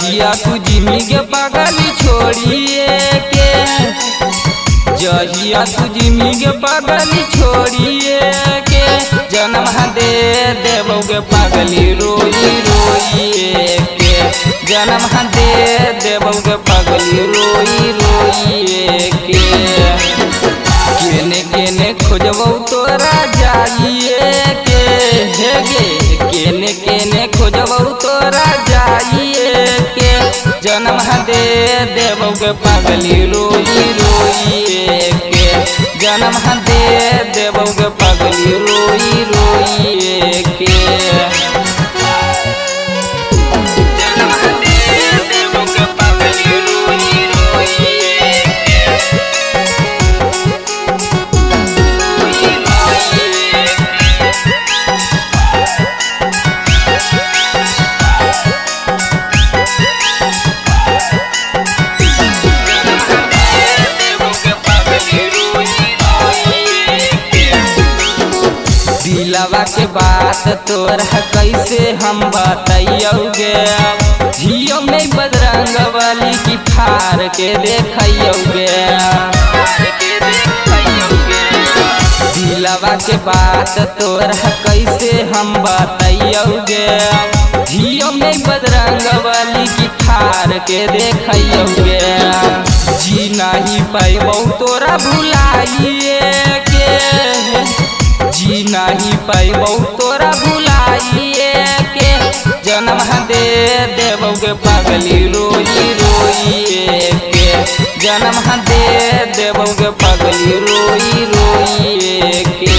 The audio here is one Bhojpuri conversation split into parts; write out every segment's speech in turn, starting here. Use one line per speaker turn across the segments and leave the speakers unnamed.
जहिया तू जिमी के पागली छोड़िए के, जहिया तू जिमी के पागली छोड़िए के, जन्म दे देबोगे पागली रोई रोइए के, जन्म दे देबोगे पागली रोई रोइए के। केने केने खोजबौ तोरा जाइए के, हे गे केने केने खोजबौ तोरा जाइए के, जन्म दे देबोगे पागली रोई रोइए के, जन्म दे देबोगे पागली रोई रोइए के। दिलवा के बात तोरा कैसे हम बताइयोगे, जियो में बजरंग वाली की फार के देखियोगे। दिलवा के बात तोरा कैसे हम बताइयोगे, जियो में बजरंग वाली की फार के देखियोगे। जी नहीं पैबौ तोरा भुलाइए के, जी नहीं पैबौ तोरा भुलाइए के, जन्म दे देबोगे पागली रोई रोइए के, जन्म दे देबोगे पागली रोई रोइए के।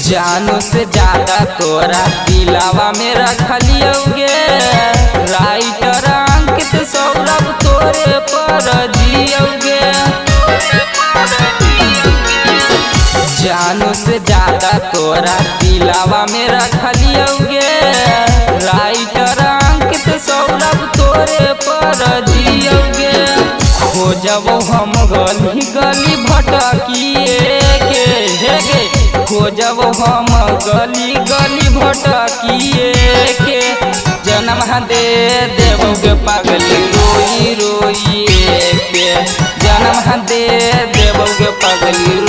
जानो से ज्यादा तोरा दिलावा में रखलियोगे, राइटर अंकित सौरभ तोरे पर जियोगे। जानो से ज्यादा तोरा दिलावा में रखलियोगे, राइटर अंकित सौरभ तोरे पर जियोगे। खोजबो हम गली गली भटकिए के, हे गे खोजबो हम गली गली भटकिए के, जन्म दे देबोगे पागली रोई रोइए के, जन्म दे देबोगे पागली